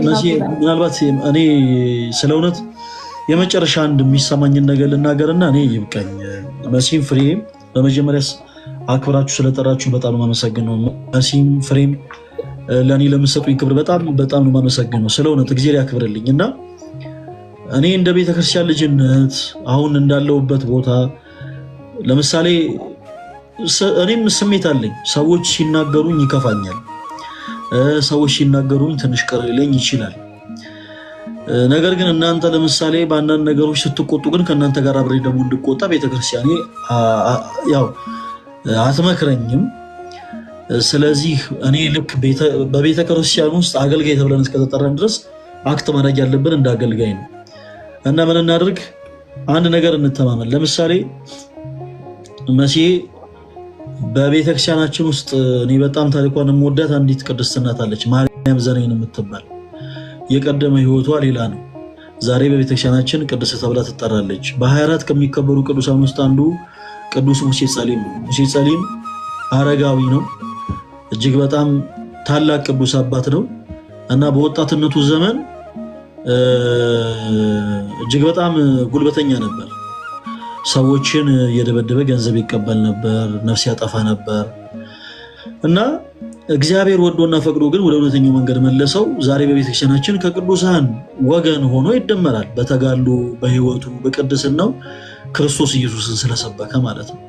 መሲ ምናልባት እኔ ስለ እውነት የመጨረሻ አንድ የሚሰማኝን ነገር ልናገርና እኔ ይብቃኝ። መሲም ፍሬም በመጀመሪያ አክብራችሁ ስለጠራችሁ በጣም ነው የማመሰግነው። መሲም ፍሬም ለእኔ ለምሰጡኝ ክብር በጣም በጣም ነው የማመሰግነው። ስለ እውነት እግዚአብሔር ያክብርልኝ እና እኔ እንደ ቤተክርስቲያን ልጅነት አሁን እንዳለሁበት ቦታ ለምሳሌ እኔም ስሜት አለኝ። ሰዎች ሲናገሩኝ ይከፋኛል። ሰዎች ሲናገሩኝ ትንሽ ቅር ሊለኝ ይችላል። ነገር ግን እናንተ ለምሳሌ በአንዳንድ ነገሮች ስትቆጡ ግን ከእናንተ ጋር አብሬ ደግሞ እንድቆጣ ቤተክርስቲያኔ ያው አትመክረኝም። ስለዚህ እኔ ልክ በቤተክርስቲያን ውስጥ አገልጋይ ተብለን እስከተጠራን ድረስ አክት ማድረግ ያለብን እንደ አገልጋይ ነው እና ምን እናድርግ? አንድ ነገር እንተማመን። ለምሳሌ መሲ በቤተክርስቲያናችን ውስጥ እኔ በጣም ታሪኳን የምወዳት አንዲት ቅድስት እናት አለች፣ ማርያም ዘኔን የምትባል። የቀደመ ህይወቷ ሌላ ነው። ዛሬ በቤተክርስቲያናችን ቅድስት ተብላ ትጠራለች። በ24 ከሚከበሩ ቅዱሳን ውስጥ አንዱ ቅዱስ ሙሴ ጸሊም ነው። ሙሴ ጸሊም አረጋዊ ነው። እጅግ በጣም ታላቅ ቅዱስ አባት ነው እና በወጣትነቱ ዘመን እጅግ በጣም ጉልበተኛ ነበር። ሰዎችን የደበደበ ገንዘብ ይቀበል ነበር፣ ነፍስ ያጠፋ ነበር እና እግዚአብሔር ወዶና ፈቅዶ ግን ወደ እውነተኛው መንገድ መለሰው። ዛሬ በቤተክርስቲያናችን ከቅዱሳን ወገን ሆኖ ይደመራል። በተጋድሎ በህይወቱ በቅድስናው ክርስቶስ ኢየሱስን ስለሰበከ ማለት ነው።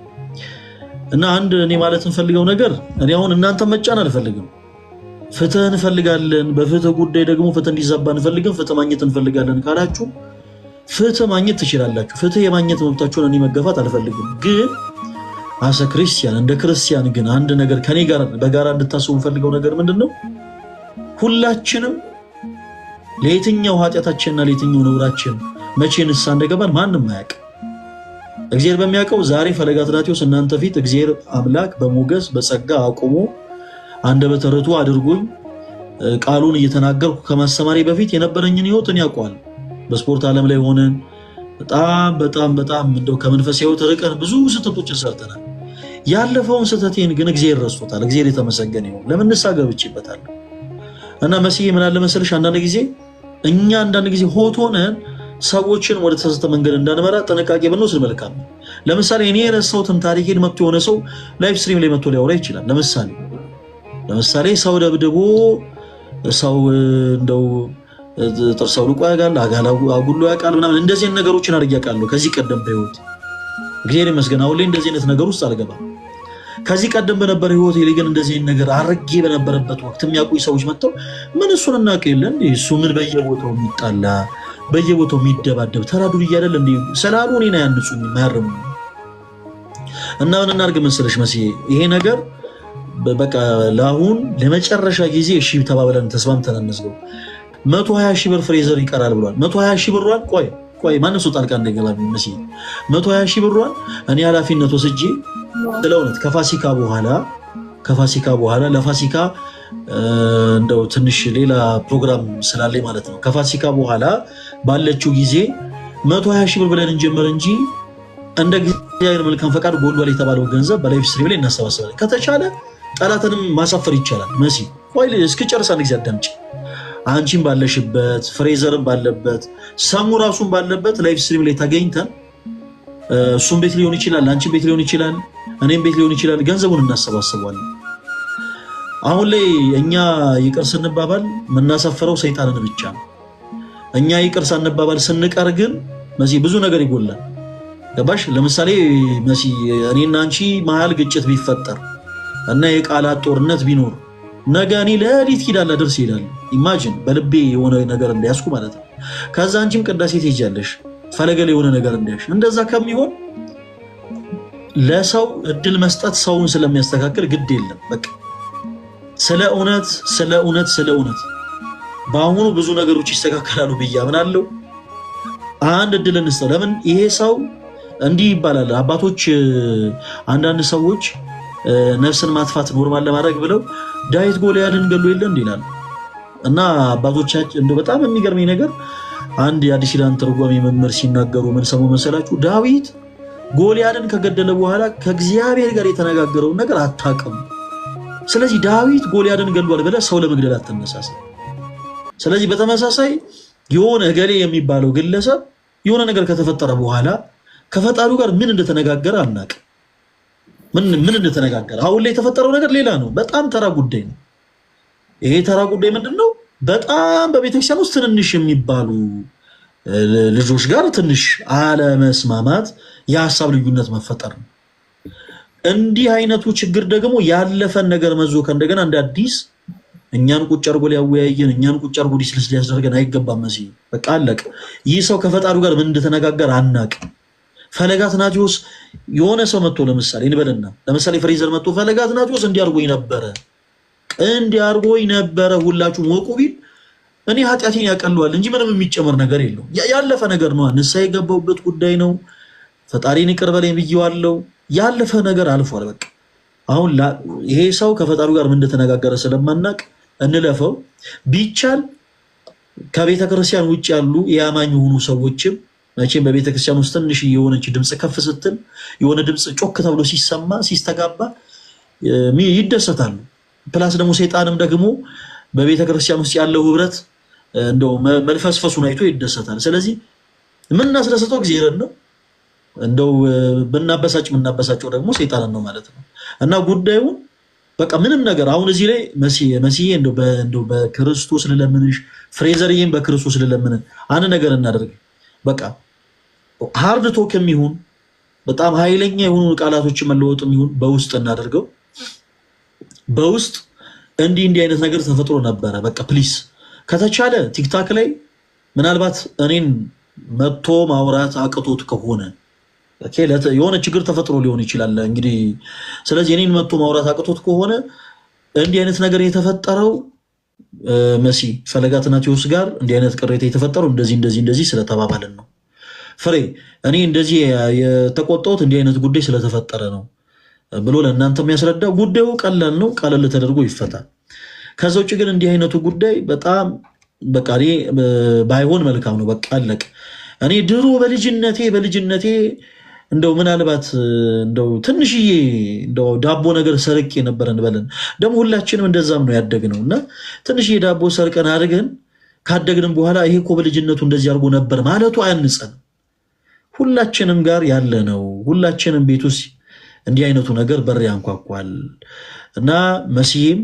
እና አንድ እኔ ማለት እንፈልገው ነገር እኔ አሁን እናንተ መጫን አልፈልግም። ፍትህ እንፈልጋለን። በፍትህ ጉዳይ ደግሞ ፍትህ እንዲዛባ እንፈልግም። ፍትህ ማግኘት እንፈልጋለን ካላችሁ ፍትህ ማግኘት ትችላላችሁ። ፍትህ የማግኘት መብታችሁን እኔ መገፋት አልፈልግም። ግን አሰ ክርስቲያን እንደ ክርስቲያን ግን አንድ ነገር ከኔ ጋር በጋራ እንድታስቡ እንፈልገው ነገር ምንድነው? ሁላችንም ለየትኛው ኃጢአታችንና ለየትኛው ነውራችን መቼ ንስሐ እንደገባን ማንም አያውቅ። እግዚአብሔር በሚያውቀው ዛሬ ፈለገ አትናቴዎስ እናንተ ፊት እግዚአብሔር አምላክ በሞገስ በጸጋ አቆሞ አንደበተ ርቱዕ አድርጎኝ ቃሉን እየተናገርኩ ከማስተማሪ በፊት የነበረኝን ህይወት እኔ ያውቀዋል። በስፖርት ዓለም ላይ ሆነን በጣም በጣም በጣም እንደው ከመንፈሳዊ ህይወት ርቀን ብዙ ስህተቶችን ሰርተናል። ያለፈውን ስህተቴን ግን እግዚአብሔር ረስቶታል። እግዚአብሔር የተመሰገነ ይሁን። ለምን ንስሐ ገብቼበታለሁ። እና መሲህ ምን አለ መሰለሽ አንዳንድ ጊዜ ሆት ሆነን ሰዎችን ወደ ተሳሳተ መንገድ እንዳንመራ ጥንቃቄ ብንወስድ መልካም ነው። ለምሳሌ እኔ የረሳሁትን ታሪኬን መጥቶ የሆነ ሰው ላይቭ ስትሪም ላይ መጥቶ ሊያወራ ይችላል። ለምሳሌ ሰው ደብድቦ ሰው እንደው ጥርስ አውልቆ ያውቃል፣ አጉሎ ያውቃል ምናምን እንደዚህ አይነት ነገሮችን አድርጌ አውቃለሁ ከዚህ ቀደም በህይወት። እግዚአብሔር ይመስገን አሁን ላይ እንደዚህ አይነት ነገር ውስጥ አልገባም። ከዚህ ቀደም በነበረ ህይወት ላይ ግን እንደዚህ አይነት ነገር አድርጌ በነበረበት ወቅት የሚያውቁኝ ሰዎች መጥተው ምን እሱን እናውቅ የለ እንዴ እሱ ምን በየቦታው የሚጣላ በየቦታው የሚደባደብ ተራዱር እያደለ እንዴ ስላሉ እኔን አያንጹኝ ማያርሙ እና ምን እናድርግ መሰለሽ መሲ ይሄ ነገር በቃ ለአሁን ለመጨረሻ ጊዜ እሺ ተባብለን ተስማምተን እንዝገው። 120 ሺህ ብር ፍሬዘር ይቀራል ብሏል። 120 ሺህ ብሯን ቆይ ማነው ሰው ጣልቃ እንደገባ መሲ 120 ሺህ ብሯን እኔ ኃላፊነት ወስጄ ስለውነት ከፋሲካ በኋላ ለፋሲካ እንደው ትንሽ ሌላ ፕሮግራም ስላለኝ ማለት ነው። ከፋሲካ በኋላ ባለችው ጊዜ 120 ሺህ ብር ብለን እንጀምር እንጂ እንደ እግዚአብሔር መልካም ፈቃድ ጎልዷል የተባለው ገንዘብ በላይቭ ስትሪም ላይ እናሰባስባለን። ከተቻለ ጠላትንም ማሳፈር ይቻላል። መሲ ቆይ እስኪጨርስ አንድ ጊዜ አዳምጪ። አንቺም ባለሽበት ፍሬዘርም ባለበት ሰሙ ራሱን ባለበት ላይቭ ስትሪም ላይ ተገኝተን እሱም ቤት ሊሆን ይችላል፣ አንቺም ቤት ሊሆን ይችላል፣ እኔም ቤት ሊሆን ይችላል። ገንዘቡን እናሰባስባለን። አሁን ላይ እኛ ይቅር ስንባባል የምናሳፍረው ሰይጣንን ብቻ ነው። እኛ ይቅር ሳንባባል ስንቀር ግን መሲ ብዙ ነገር ይጎላል። ገባሽ? ለምሳሌ መሲ እኔና አንቺ መሀል ግጭት ቢፈጠር እና የቃላት ጦርነት ቢኖር ነገ እኔ ለሊት ሂዳላ ደርስ ይላል። ኢማጂን በልቤ የሆነ ነገር እንዲያስኩ ማለት ነው። ከዛ አንቺም ቅዳሴ ትሄጃለሽ ፈለገ ላይ የሆነ ነገር እንዲያሽ። እንደዛ ከሚሆን ለሰው እድል መስጠት ሰውን ስለሚያስተካክል ግድ የለም በቃ ስለ እውነት በአሁኑ ብዙ ነገሮች ይስተካከላሉ ብዬ አምናለሁ። አንድ እድል እንስጠው። ለምን ይሄ ሰው እንዲህ ይባላል። አባቶች አንዳንድ ሰዎች ነፍስን ማጥፋት ኖርማል ለማድረግ ብለው ዳዊት ጎልያድን ገሎ የለ እንዲላሉ እና አባቶቻችን እንደው በጣም የሚገርመኝ ነገር አንድ የአዲስ ኪዳን ትርጓሜ መምህር ሲናገሩ ምን ሰሙ መሰላችሁ? ዳዊት ጎልያድን ከገደለ በኋላ ከእግዚአብሔር ጋር የተነጋገረውን ነገር አታውቅም። ስለዚህ ዳዊት ጎልያድን ገሏል ብለህ ሰው ለመግደል አትነሳሳ። ስለዚህ በተመሳሳይ የሆነ ገሌ የሚባለው ግለሰብ የሆነ ነገር ከተፈጠረ በኋላ ከፈጣሪው ጋር ምን እንደተነጋገረ አናውቅ። ምን እንደተነጋገረ አሁን ላይ የተፈጠረው ነገር ሌላ ነው። በጣም ተራ ጉዳይ ነው። ይሄ ተራ ጉዳይ ምንድነው? በጣም በቤተክርስቲያን ውስጥ ትንንሽ የሚባሉ ልጆች ጋር ትንሽ አለመስማማት፣ የሀሳብ ልዩነት መፈጠር ነው። እንዲህ አይነቱ ችግር ደግሞ ያለፈን ነገር መዞ ከእንደገና እንደ አዲስ እኛን ቁጭ አድርጎ ሊያወያየን እኛን ቁጭ አድርጎ ዲስልስ ሊያስደርገን አይገባም። እዚህ በቃ አለቅ። ይህ ሰው ከፈጣሪው ጋር ምን እንደተነጋገር አናቅ። ፈለገ አትናቴዎስ የሆነ ሰው መጥቶ ለምሳሌ ፍሬዘር መጥቶ ፈለገ አትናቴዎስ እንዲያርጎኝ ነበረ ሁላችሁም ወቁ ቢል እኔ ኃጢአቴን ያቀለዋል እንጂ ምንም የሚጨመር ነገር የለው። ያለፈ ነገር ነው። ንስሐ የገባሁበት ጉዳይ ነው። ፈጣሪን ይቅር በለኝ ብዬዋለሁ። ያለፈ ነገር አልፏል። በቃ አሁን ይሄ ሰው ከፈጣሪው ጋር ምን እንደተነጋገረ ስለማናቅ እንለፈው። ቢቻል ከቤተ ክርስቲያን ውጭ ያሉ የአማኝ የሆኑ ሰዎችም መቼም በቤተ ክርስቲያን ውስጥ ትንሽ የሆነች ድምፅ ከፍ ስትል የሆነ ድምፅ ጮክ ተብሎ ሲሰማ ሲስተጋባ ይደሰታሉ። ፕላስ ደግሞ ሰይጣንም ደግሞ በቤተ ክርስቲያን ውስጥ ያለው ህብረት እንደው መልፈስፈሱን አይቶ ይደሰታል። ስለዚህ የምናስደስተው እግዚአብሔርን ነው። እንደው የምናበሳጨው ደግሞ ሰይጣንን ነው ማለት ነው። እና ጉዳዩ በቃ ምንም ነገር አሁን እዚህ ላይ መሲዬ እንደው በክርስቶስ ልለምንሽ፣ ፍሬዘርዬም በክርስቶስ ልለምን አንድ ነገር እናደርግ። በቃ ሃርድ ቶክ የሚሆን በጣም ኃይለኛ የሆኑ ቃላቶችን መለወጥ የሚሆን በውስጥ እናደርገው። በውስጥ እንዲህ አይነት ነገር ተፈጥሮ ነበረ። በቃ ፕሊስ ከተቻለ ቲክታክ ላይ ምናልባት እኔን መጥቶ ማውራት አቅቶት ከሆነ የሆነ ችግር ተፈጥሮ ሊሆን ይችላል እንግዲህ። ስለዚህ እኔን መጥቶ ማውራት አቅቶት ከሆነ እንዲህ አይነት ነገር የተፈጠረው መሲ ፈለገ አትናቴዎስ ጋር እንዲህ አይነት ቅሬታ የተፈጠረው እንደዚህ ስለተባባልን ነው። ፍሬ እኔ እንደዚህ የተቆጣሁት እንዲህ አይነት ጉዳይ ስለተፈጠረ ነው ብሎ ለእናንተ የሚያስረዳ ጉዳዩ ቀላል ነው። ቀለል ተደርጎ ይፈታል። ከዛ ውጭ ግን እንዲህ አይነቱ ጉዳይ በጣም በቃ እኔ ባይሆን መልካም ነው። በቃ አለቅ። እኔ ድሮ በልጅነቴ እንደው ምናልባት እንደው ትንሽዬ እንደው ዳቦ ነገር ሰርቄ ነበር እንበለን። ደግሞ ሁላችንም እንደዛም ነው ያደግነው እና ትንሽዬ ዳቦ ሰርቀን አድርገን ካደግንም በኋላ ይሄ እኮ በልጅነቱ እንደዚህ አድርጎ ነበር ማለቱ አያንጸን። ሁላችንም ጋር ያለ ነው። ሁላችንም ቤት ውስጥ እንዲህ አይነቱ ነገር በር ያንኳኳል እና መሲህም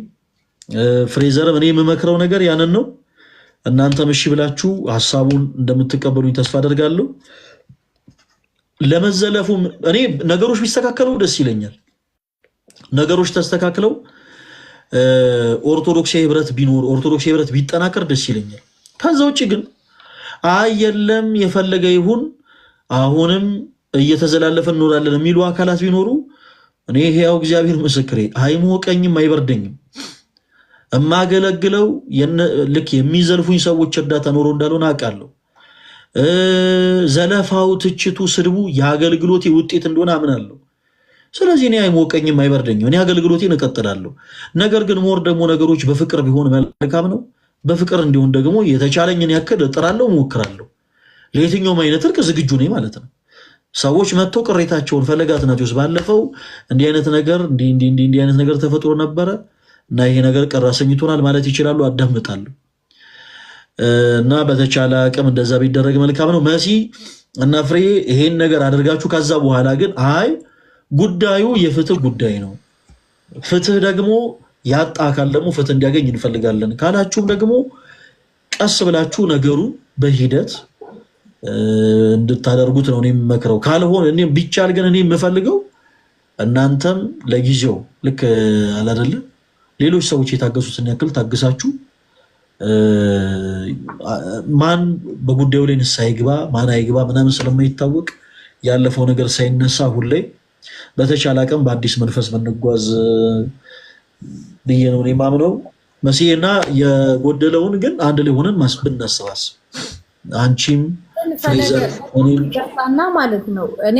ፍሬዘርም እኔ የምመክረው ነገር ያንን ነው። እናንተም እሺ ብላችሁ ሐሳቡን እንደምትቀበሉኝ ተስፋ አደርጋለሁ። ለመዘለፉ እኔ ነገሮች ቢስተካከሉ ደስ ይለኛል። ነገሮች ተስተካክለው ኦርቶዶክሳዊ ህብረት ቢኖር ኦርቶዶክሳዊ ህብረት ቢጠናከር ደስ ይለኛል። ከዛ ውጭ ግን የለም የፈለገ ይሁን አሁንም እየተዘላለፈ እንኖራለን የሚሉ አካላት ቢኖሩ እኔ ሕያው እግዚአብሔር ምስክሬ አይሞቀኝም አይበርደኝም። እማገለግለው ልክ የሚዘልፉኝ ሰዎች እርዳታ ኖሮ እንዳልሆነ አውቃለሁ። ዘለፋው፣ ትችቱ፣ ስድቡ የአገልግሎቴ ውጤት እንደሆነ አምናለሁ። ስለዚህ እኔ አይሞቀኝም አይበርደኝም። እኔ አገልግሎቴን እቀጥላለሁ። ነገር ግን ሞር ደግሞ ነገሮች በፍቅር ቢሆን መልካም ነው። በፍቅር እንዲሆን ደግሞ የተቻለኝን ያክል እጥራለሁ፣ እሞክራለሁ። ለየትኛውም አይነት እርቅ ዝግጁ ነኝ ማለት ነው። ሰዎች መጥተው ቅሬታቸውን ፈለገ አትናቴዎስ ባለፈው እንዲህ አይነት ነገር ተፈጥሮ ነበረ እና ይሄ ነገር ቅር አሰኝቶናል ማለት ይችላሉ። አዳምጣለሁ እና በተቻለ አቅም እንደዛ ቢደረግ መልካም ነው። መሲ እና ፍሬ ይሄን ነገር አድርጋችሁ ከዛ በኋላ ግን ጉዳዩ የፍትህ ጉዳይ ነው። ፍትህ ደግሞ ያጣ አካል ደግሞ ፍትህ እንዲያገኝ እንፈልጋለን ካላችሁም ደግሞ ቀስ ብላችሁ ነገሩን በሂደት እንድታደርጉት ነው እኔ የምመክረው። ካልሆነ እኔ ቢቻል ግን እኔ የምፈልገው እናንተም ለጊዜው ልክ አላደለ ሌሎች ሰዎች የታገሱትን ያክል ታግሳችሁ ማን በጉዳዩ ላይ ንስሐ ይግባ ማን አይግባ ምናምን ስለማይታወቅ ያለፈው ነገር ሳይነሳ ሁሌ በተቻለ አቅም በአዲስ መንፈስ ብንጓዝ ብዬ ነው እኔ የማምነው። መሲና የጎደለውን ግን አንድ ላይ ሆነን ብናሰባስብ አንቺም ፍሬዘር ማለት ነው እኔ